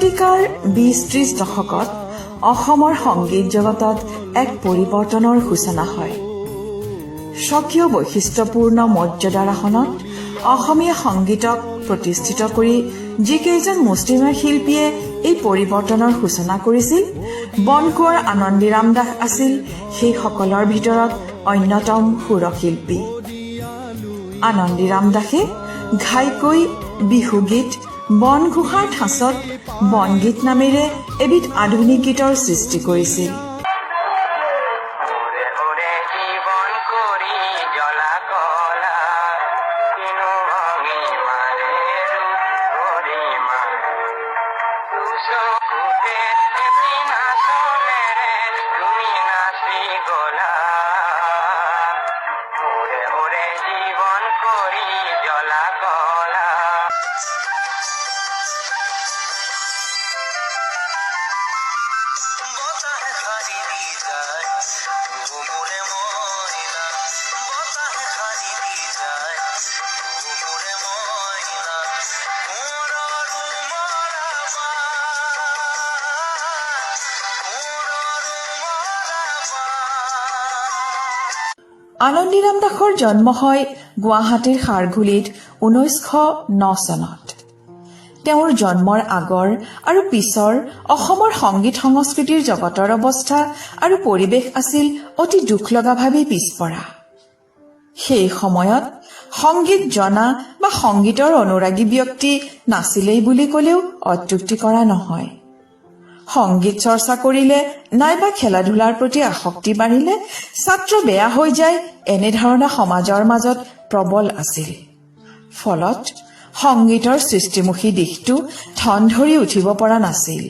শতিকাৰ ২০-৩০ দশকত অসমৰ সংগীত জগতত এক পৰিৱৰ্তনৰ সূচনা হয়। স্বকীয় বৈশিষ্ট্যপূৰ্ণ মৰ্যাদাৰ আসনত অসমীয়া সংগীতক প্ৰতিষ্ঠিত কৰি যিকেইজন মুষ্টিমেয় শিল্পীয়ে এই পৰিৱৰ্তনৰ সূচনা কৰিছিল, বনকুঁৱৰ আনন্দীৰাম দাস আছিল সেইসকলৰ ভিতৰত অন্যতম সুৰশিল্পী। আনন্দীৰাম দাসে ঘাইকৈ বিহুগীত বনঘোষাৰ ঠাঁচত বনগীত নামেৰে এবিধ আধুনিক গীতৰ সৃষ্টি কৰিছিল। আনন্দীৰাম দাসৰ জন্ম হয় গুৱাহাটীৰ খাৰঘুলিত ১৯০৯ চনত। তেওঁৰ জন্মৰ আগৰ আৰু পিছৰ অসমৰ সংগীত সংস্কৃতিৰ জগতৰ অৱস্থা আৰু পৰিৱেশ আছিল অতি দুখলগাভাৱে পিছপৰা। সেই সময়ত সংগীত জনা বা সংগীতৰ অনুৰাগী ব্যক্তি নাছিলেই বুলি ক'লেও অত্যুক্তি কৰা নহয়। সংগীত চৰ্চা কৰিলে নাইবা খেলা ধূলাৰ প্ৰতি আসক্তি বাঢ়িলে ছাত্ৰ বেয়া হৈ যায়, এনেধৰণা সমাজৰ মাজত প্ৰবল আছিল। ফলত সংগীতৰ সৃষ্টিমুখী দিশটো ঠন ধৰি উঠিব পৰা নাছিল।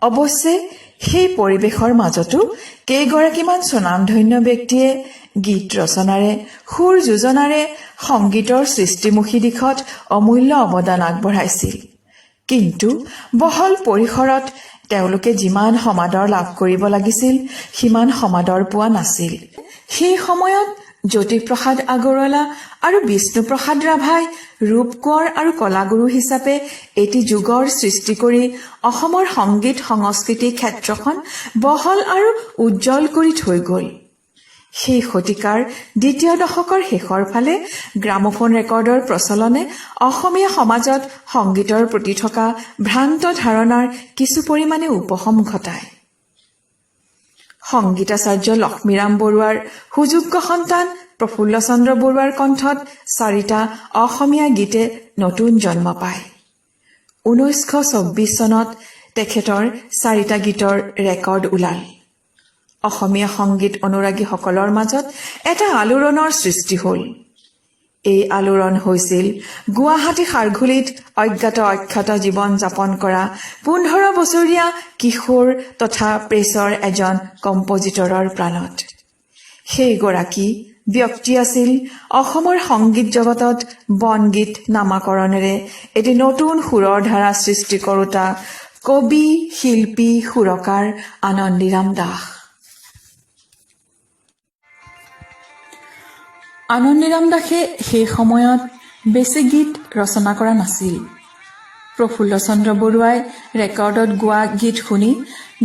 অৱশ্যে সেই পৰিৱেশৰ মাজতো কেইগৰাকীমান স্বনামধন্য ব্যক্তিয়ে গীত ৰচনাৰে, সুৰ যোজনাৰে সংগীতৰ সৃষ্টিমুখী দিশত অমূল্য অৱদান আগবঢ়াইছিল। কিন্তু বহল পৰিসৰত তেওঁলোকে যিমান সমাদৰ লাভ কৰিব লাগিছিল সিমান সমাদৰ পোৱা নাছিল। সেই সময়ত জ্যোতিপ্ৰসাদ আগৰৱালা আৰু বিষ্ণুপ্ৰসাদ ৰাভাই ৰূপ কোঁৱৰ আৰু কলাগুৰু হিচাপে এটি যুগৰ সৃষ্টি কৰি অসমৰ সংগীত সংস্কৃতি ক্ষেত্ৰখন বহল আৰু উজ্জ্বল কৰি থৈ গ'ল। সেই শতিকাৰ দ্বিতীয় দশকৰ শেষৰ ফালে গ্ৰামোফোন ৰেকৰ্ডৰ প্ৰচলনে অসমীয়া সমাজত সংগীতৰ প্ৰতি থকা ভ্ৰান্ত ধাৰণাৰ কিছু পৰিমাণে উপশম ঘটায়। সংগীতাচাৰ্য লক্ষ্মীৰাম বৰুৱাৰ সুযোগ্য সন্তান প্ৰফুল্ল চন্দ্ৰ বৰুৱাৰ কণ্ঠত ৪টা অসমীয়া গীতে নতুন জন্ম পায়। ১৯২৪ চনত তেখেতৰ ৪টা গীতৰ ৰেকৰ্ড ওলাল। অসমীয়া সংগীত অনুৰাগীসকলৰ মাজত এটা আলোড়নৰ সৃষ্টি হ'ল। এই আলোড়ন হৈছিল গুৱাহাটী খাৰঘুলিত অজ্ঞাত অক্ষত জীৱন যাপন কৰা ১৫ বছৰীয়া কিশোৰ তথা প্ৰেছৰ এজন কম্পজিটৰৰ প্ৰাণত। সেইগৰাকী ব্যক্তি আছিল অসমৰ সংগীত জগতত বনগীত নামাকৰণেৰে এটি নতুন সুৰৰ ধাৰা সৃষ্টি কৰোতা কবি, শিল্পী, সুৰকাৰ আনন্দীৰাম দাস। আনন্দীৰাম দাসে সেই সময়ত বেছি গীত ৰচনা কৰা নাছিল। প্ৰফুল্ল চন্দ্ৰ বৰুৱাই ৰেকৰ্ডত গোৱা গীত শুনি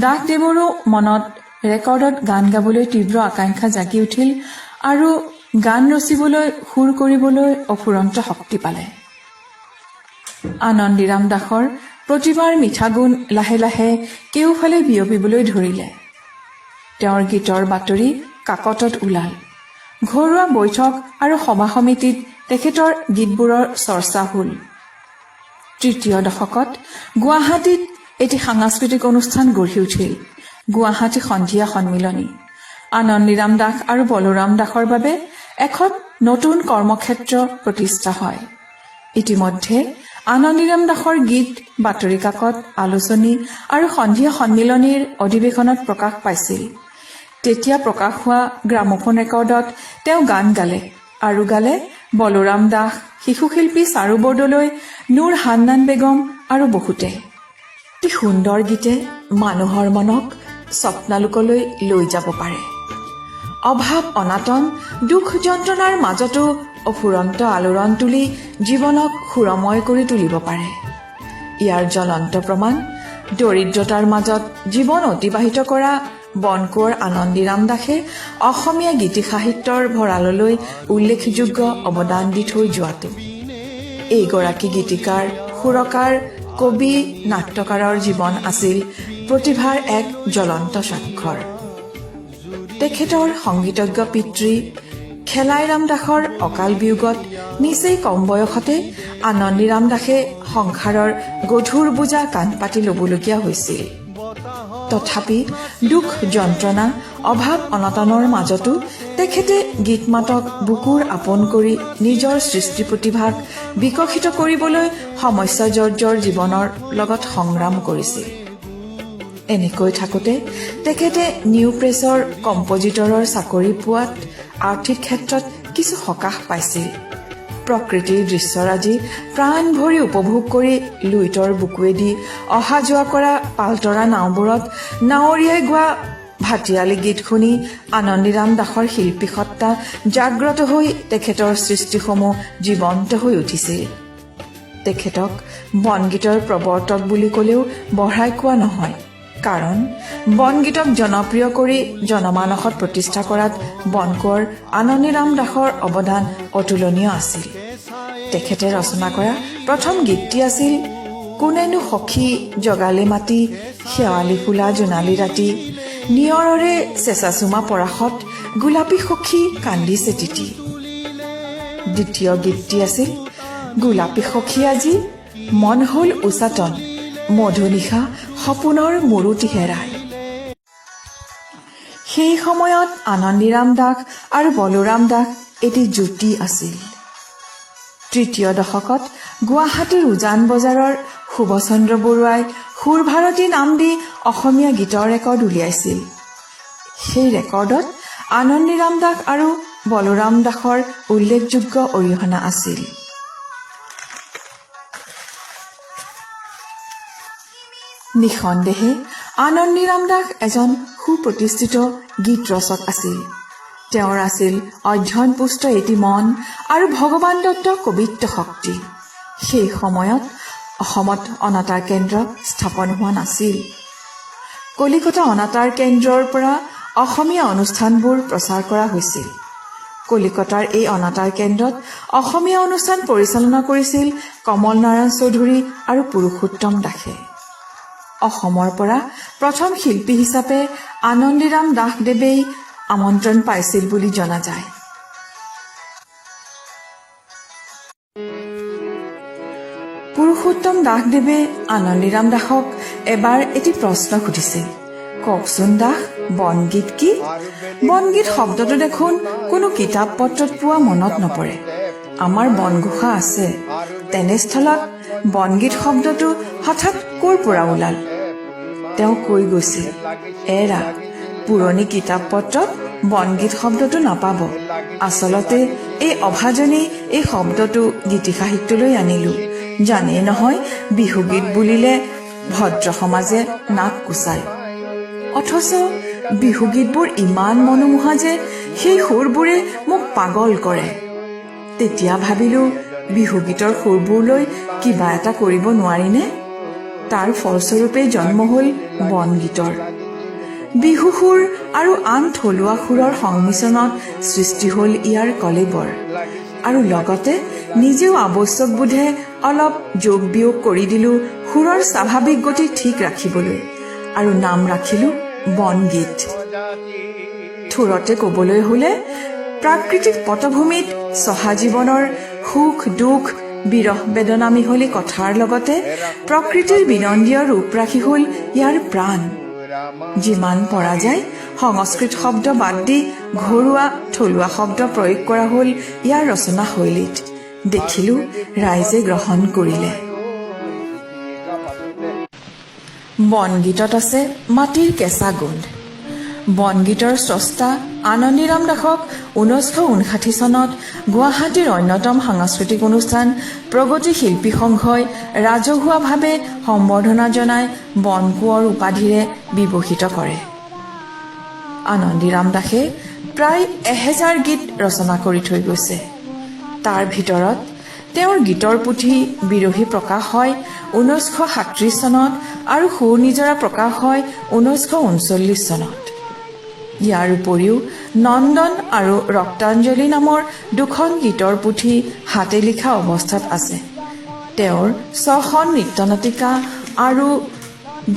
দাসদেৱৰো মনত ৰেকৰ্ডত গান গাবলৈ তীব্ৰ আকাংক্ষা জাগি উঠিল আৰু গান ৰচিবলৈ, সুৰ কৰিবলৈ অফুৰন্ত শক্তি পালে। আনন্দীৰাম দাসৰ প্ৰতিভাৰ মিঠা গুণ লাহে লাহে কেওফালে বিয়পিবলৈ ধৰিলে। তেওঁৰ গীতৰ বাতৰি কাকতত ওলাল। ঘৰুৱা বৈঠক আৰু সভা সমিতিত তেখেতৰ গীতবোৰৰ চৰ্চা হ'ল। তৃতীয় দশকত গুৱাহাটীত এটি সাংস্কৃতিক অনুষ্ঠান গঢ়ি উঠিল, গুৱাহাটী সন্ধিয়া সন্মিলনী। আনন্দীৰাম দাস আৰু বলোৰাম দাসৰ বাবে এখন নতুন কৰ্মক্ষেত্ৰ প্ৰতিষ্ঠা হয়। ইতিমধ্যে আনন্দীৰাম দাসৰ গীত বাতৰি কাকত, আলোচনী আৰু সন্ধিয়া সন্মিলনীৰ অধিৱেশনত প্ৰকাশ পাইছিল। তেতিয়া প্ৰকাশ হোৱা গ্ৰামোফোন ৰেকৰ্ডত তেওঁ গান গালে আৰু গালে বলোৰাম দাস, শিশুশিল্পী চাৰু বৰদলৈ, নুৰ হান্নান বেগম আৰু বহুতে। অতি সুন্দৰ গীতে মানুহৰ মনক স্বপ্নালোকলৈ লৈ যাব পাৰে। অভাৱ অনাটন, দুখ যন্ত্ৰণাৰ মাজতো অফুৰন্ত আলোড়ন তুলি জীৱনক সুৰময় কৰি তুলিব পাৰে। ইয়াৰ জ্বলন্ত প্ৰমাণ দৰিদ্ৰতাৰ মাজত জীৱন অতিবাহিত কৰা বনকোঁৱৰ আনন্দীৰাম দাসে অসমীয়া গীতি সাহিত্যৰ ভঁৰাললৈ উল্লেখযোগ্য অৱদান দি থৈ যোৱাটো। এইগৰাকী গীতিকাৰ, সুৰকাৰ, কবি, নাট্যকাৰৰ জীৱন আছিল প্ৰতিভাৰ এক জ্বলন্ত স্বাক্ষৰ। তেখেতৰ সংগীতজ্ঞ পিতৃ খেলাইৰাম দাসৰ অকাল বিয়োগত নিচেই কম বয়সতে আনন্দীৰাম দাসে সংসাৰৰ গধুৰ বোজা কাণ পাতি ল'বলগীয়া হৈছিল। তথাপি দুখ যন্ত্ৰণা অভাৱ অনাটনৰ মাজতো তেখেতে গীত মাতক বুকুৰ আপোন কৰি নিজৰ সৃষ্টি প্ৰতিভাক বিকশিত কৰিবলৈ সমস্যাজৰ্জৰ জীৱনৰ লগত সংগ্ৰাম কৰিছিল। এনেকৈ থাকোঁতে তেখেতে নিউ প্ৰেছৰ কম্পজিটৰৰ চাকৰি পোৱাত আৰ্থিক ক্ষেত্ৰত কিছু সকাহ পাইছিল। প্ৰকৃতিৰ দৃশ্যৰাজি প্ৰাণ ভৰি উপভোগ কৰি লুইতৰ বুকুৱেদি অহা যোৱা কৰা পালতৰা নাওবোৰত নাৱৰীয়াই গোৱা ভাটিয়ালি গীত শুনি আনন্দীৰাম দাসৰ শিল্পী সত্তা জাগ্ৰত হৈ তেখেতৰ সৃষ্টিসমূহ জীৱন্ত হৈ উঠিছিল। তেখেতক বনগীতৰ প্ৰৱৰ্তক বুলি ক'লেও বঢ়াই কোৱা নহয়, কাৰণ বনগীতক জনপ্ৰিয় কৰি জনমানসত প্ৰতিষ্ঠা কৰাত বনকোঁৱৰ আনন্দীৰাম দাসৰ অৱদান অতুলনীয় আছিল। তেখেতে ৰচনা কৰা প্ৰথম গীতটি আছিল কোনেনো সখী জগালে মাতি, শেৱালি ফুলা জোনালী ৰাতি, নিয়ৰৰে চেঁচাচুমা পৰাশত, গোলাপী সখী কান্দিছে তিতি। দ্বিতীয় গীতটি আছিল গোলাপী সখী আজি, মন হ'ল উচাটন, মধুনিশা সপোনৰ মুৰুতি হেৰাই। সেই সময়ত আনন্দীৰাম দাস আৰু বলোৰাম দাস এটি জুটি আছিল। তৃতীয় দশকত গুৱাহাটীৰ উজান বজাৰৰ শুভচন্দ্ৰ বৰুৱাই সুৰ ভাৰতী নাম দি অসমীয়া গীতৰ ৰেকৰ্ড উলিয়াইছিল। সেই ৰেকৰ্ডত আনন্দীৰাম দাস আৰু বলোৰাম দাসৰ উল্লেখযোগ্য অৰিহণা আছিল। নিঃসন্দেহে আনন্দীৰাম দাস এজন সুপ্ৰতিষ্ঠিত গীত ৰচক আছিল। তেওঁৰ আছিল অধ্যয়নপুষ্ট এটি মন আৰু ভগৱান দত্ত কবিত্ব শক্তি। সেই সময়ত অসমত অনাতাঁৰ কেন্দ্ৰ স্থাপন হোৱা নাছিল। কলিকতা অনাতাঁৰ কেন্দ্ৰৰ পৰা অসমীয়া অনুষ্ঠানবোৰ প্ৰচাৰ কৰা হৈছিল। কলিকতাৰ এই অনাতাঁৰ কেন্দ্ৰত অসমীয়া অনুষ্ঠান পৰিচালনা কৰিছিল কমল নাৰায়ণ চৌধুৰী আৰু পুৰুষোত্তম দাসে। অসমৰ পৰা প্ৰথম শিল্পী হিচাপে আনন্দীৰাম দাসদেৱেই আমন্ত্ৰণ পাইছিল বুলি জনা যায়। পুৰুষোত্তম দাসদেৱে আনন্দীৰাম দাসক এবাৰ এটি প্ৰশ্ন সুধিছিল, কওকচোন দাস, বনগীত কি? বনগীত শব্দটো দেখোন কোনো কিতাপ পত্ৰত পোৱা মনত নপৰে। আমাৰ বনঘোষা আছে, তেনেস্থলত বনগীত শব্দটো হঠাৎ ক'ৰ পৰা ওলাল? তেওঁ কৈ গৈছিল, এৰা, পুৰণি কিতাপ পত্ৰত বনগীত শব্দটো নাপাব। আচলতে এই অভাজনেই এই শব্দটো গীতি সাহিত্যলৈ আনিলো। জানেই নহয়, বিহুগীত বুলিলে ভদ্ৰ সমাজে নাক কুচায়, অথচ বিহুগীতবোৰ ইমান মনোমোহা যে সেই সুৰবোৰে মোক পাগল কৰে। তেতিয়া ভাবিলো, বিহুগীতৰ সুৰবোৰ লৈ কিবা এটা কৰিব নোৱাৰিনে? তাৰ ফলস্বৰূপে জন্ম হ'ল বনগীতৰ। বিহু সুৰ আৰু আন থলুৱা সুৰৰ সংমিশ্ৰণত সৃষ্টি হ'ল ইয়াৰ কলেবৰ। আৰু লগতে নিজেও আৱশ্যক বোধে অলপ যোগ বিয়োগ কৰি দিলো সুৰৰ স্বাভাৱিক গতি ঠিক ৰাখিবলৈ, আৰু নাম ৰাখিলো বনগীত। থোৰতে ক'বলৈ হ'লে প্ৰাকৃতিক পটভূমিত চহা জীৱনৰ সুখ দুখ বিৰহ বেদনা মিহলি কথাৰ লগতে প্ৰকৃতিৰ বিনন্দীয় ৰূপ ৰাখি হ'ল ইয়াৰ প্ৰাণ। যিমান পৰা যায় সংস্কৃত শব্দ বাদ দি ঘৰুৱা থলুৱা শব্দ প্ৰয়োগ কৰা হ'ল ইয়াৰ ৰচনা শৈলীত। দেখিলো ৰাইজে গ্ৰহণ কৰিলে। বনগীতত আছে মাটিৰ কেঁচা গোন্ধ। বনগীতৰ স্ৰষ্টা আনন্দীৰাম দাসক 1959 চনত গুৱাহাটীৰ অন্যতম সাংস্কৃতিক অনুষ্ঠান প্ৰগতি শিল্পী সংঘই ৰাজহুৱাভাৱে সম্বৰ্ধনা জনাই বনকোঁৱৰ উপাধিৰে বিভূষিত কৰে। আনন্দীৰাম দাসে প্ৰায় 1000 গীত ৰচনা কৰি থৈ গৈছে। তাৰ ভিতৰত তেওঁৰ গীতৰ পুথি বিৰহী প্ৰকাশ হয় 1937 চনত আৰু সুৰ নিজৰা প্ৰকাশ হয় 1939 চনত। ইয়াৰ উপৰিও নন্দন আৰু ৰক্তাঞ্জলি নামৰ দুখন গীতৰ পুথি হাতে লিখা অৱস্থাত আছে। তেওঁৰ 6খন নৃত্যনাটিকা আৰু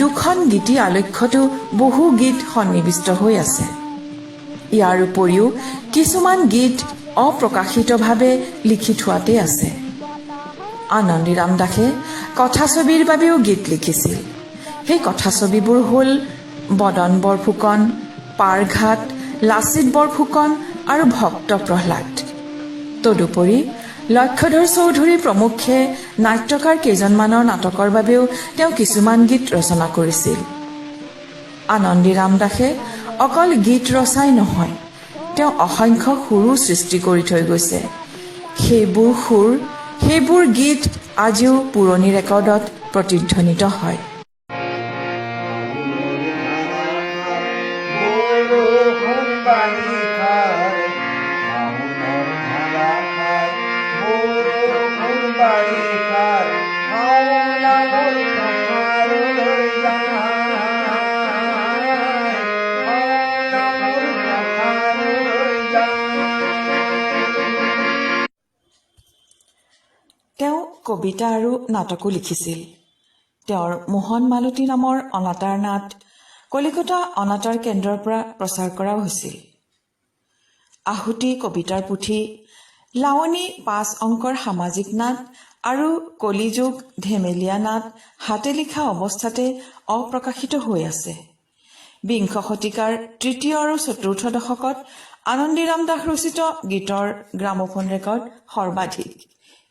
2খন গীতি আলক্ষ্যতো বহু গীত সন্নিৱিষ্ট হৈ আছে। ইয়াৰ উপৰিও কিছুমান গীত অপ্ৰকাশিতভাৱে লিখি থোৱাতে আছে। আনন্দীৰাম দাসে কথাছবিৰ বাবেও গীত লিখিছিল। সেই কথাছবিবোৰ হ'ল বদন বৰফুকন, পাৰঘাট, লাচিত বৰফুকন আৰু ভক্ত প্ৰহ্লাদ। তদুপৰি লক্ষ্যধৰ চৌধুৰী প্ৰমুখ্যে নাট্যকাৰ কেইজনমানৰ নাটকৰ বাবেও তেওঁ কিছুমান গীত ৰচনা কৰিছিল। আনন্দীৰাম দাসে অকল গীত ৰচাই নহয়, তেওঁ অসংখ্য সুৰো সৃষ্টি কৰি থৈ গৈছে। সেইবোৰ সুৰ, সেইবোৰ গীত আজিও পুৰণি ৰেকৰ্ডত প্ৰতিধ্বনিত হয়। তেওঁ কবিতা আৰু নাটকো লিখিছিল। তেওঁৰ মোহন মালতী নামৰ অনাতাঁৰ নাট কলিকতা অনাতাঁৰ কেন্দ্ৰৰ পৰা প্ৰচাৰ কৰা হৈছিল। আহুতি কবিতাৰ পুথি, লাৱনী 5 অংকৰ সামাজিক নাট আৰু কলিযুগ ধেমেলীয়া নাট হাতে লিখা অৱস্থাতে অপ্ৰকাশিত হৈ আছে। বিংশ শতিকাৰ 3য় আৰু 4ৰ্থ দশকত আনন্দীৰাম দাস ৰচিত গীতৰ গ্ৰামোফোন ৰেকৰ্ড সৰ্বাধিক।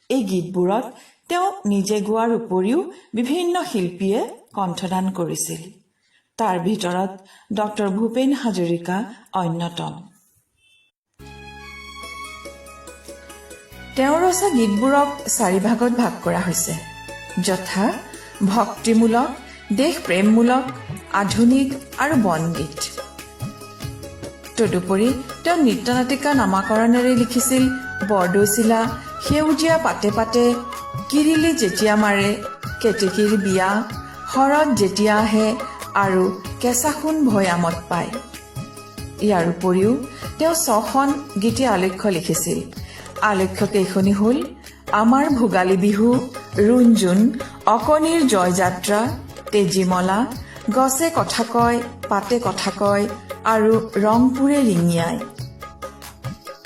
এই গীতবোৰত তেওঁ নিজে গোৱাৰ উপৰিও বিভিন্ন শিল্পীয়ে কণ্ঠদান কৰিছিল। তাৰ ভিতৰত ডক্টৰ ভূপেন হাজৰিকা অন্যতম। তেওঁ ৰচা গীতবোৰক 4 ভাগত ভাগ কৰা হৈছে, যথা ভক্তিমূলক, দেশপ্ৰেমমূলক, আধুনিক আৰু বনগীত। তদুপৰি তেওঁ নৃত্যনাটিকা নামাকৰণেৰে লিখিছিল বৰদৈচিলা, সেউজীয়া পাতে পাতে, কিৰিলি যেতিয়া মাৰে, কেতেকীৰ বিয়া, শৰৎ যেতিয়া আহে আৰু কেঁচা সোণ ভৈয়ামত পায়। ইয়াৰ উপৰিও তেওঁ 6খন গীতি আলক্ষ্য লিখিছিল। আলক্ষ্য কেইখনি হ'ল আমাৰ ভোগালী বিহু, ৰুণজুন, অকণিৰ জয়যাত্ৰা, তেজীমলা, গছে কথা কয়, পাতে কথা কয় আৰু ৰংপুৰে ৰিঙিয়াই।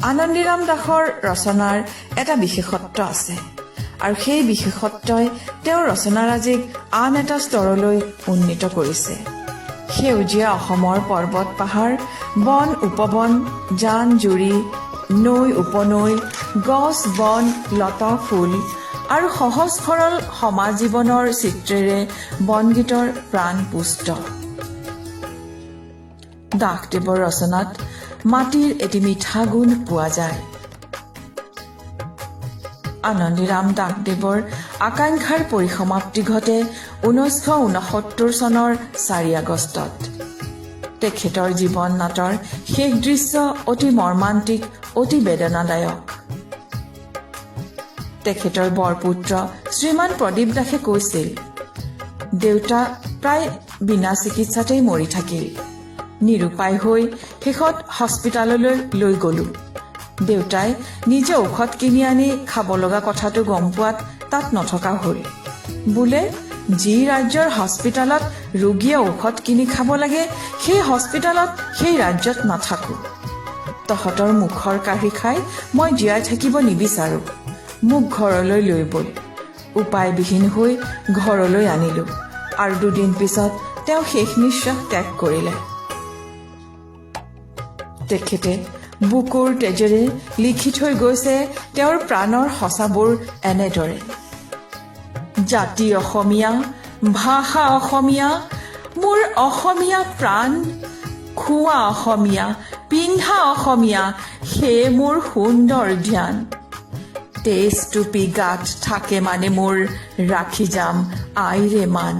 আনন্দীৰাম দাসৰ ৰচনাৰ এটা বিশেষত্ব আছে আৰু সেই বিশেষত্বই তেওঁৰ ৰচনাৰাজিক আন এটা স্তৰলৈ উন্নীত কৰিছে। সেউজীয়া অসমৰ পৰ্বত পাহাৰ, বন উপবন, জান জুৰি, নৈ উপনৈ, গছ বন, লতা ফুল আৰু সহজ সৰল সমাজ জীৱনৰ চিত্ৰেৰে বনগীতৰ প্ৰাণ পুষ্ট। দাসদেৱৰ ৰচনাত মাটিৰ এটি মিঠা গুণ পোৱা যায়। আনন্দীৰাম দাসদেৱৰ আকাংক্ষাৰ পৰিসমাপ্তি ঘটে 1969 চনৰ 4 আগষ্টত। তেখেতৰ জীৱন নাটৰ শেষ দৃশ্য অতি মৰ্মান্তিক, অতি বেদনাদায়ক। তেখেতৰ বৰপুত্ৰ শ্ৰীমান প্ৰদীপ দাসে কৈছিল, দেউতা প্ৰায় বিনা চিকিৎসাতেই মৰি থাকিল। নিৰুপায় হৈ শেষত হস্পিতাললৈ লৈ গলো। দেউতাই নিজে ঔষধ কিনি আনি খাব লগা কথাটো গম পোৱাত তাত নথকা হ'ল। বোলে যি ৰাজ্যৰ হস্পিতালত ৰোগীয়ে ঔষধ কিনি খাব লাগে, সেই হস্পিতালত সেই ৰাজ্যত নাথাকো। তহঁতৰ মুখৰ কাঢ়ি খাই মই জীয়াই থাকিব নিবিচাৰো। মোক ঘৰলৈ লৈ বল। উপায়বিহীন হৈ ঘৰলৈ আনিলো আৰু 2 দিন পিছত তেওঁ শেষ নিশ্বাস ত্যাগ কৰিলে। তেখেতে বুকুৰ তেজেৰে লিখি থৈ গৈছে তেওঁৰ প্ৰাণৰ সঁচাবোৰ এনেদৰে: জাতি অসমীয়া, ভাষা অসমীয়া, মোৰ অসমীয়া প্ৰাণ, খোৱা অসমীয়া, পিন্ধা অসমীয়া, সেয়ে মোৰ সুন্দৰ ধ্যান। তেজ টুপি গাত থাকে মানে মোৰ, ৰাখি যাম আইৰে মান।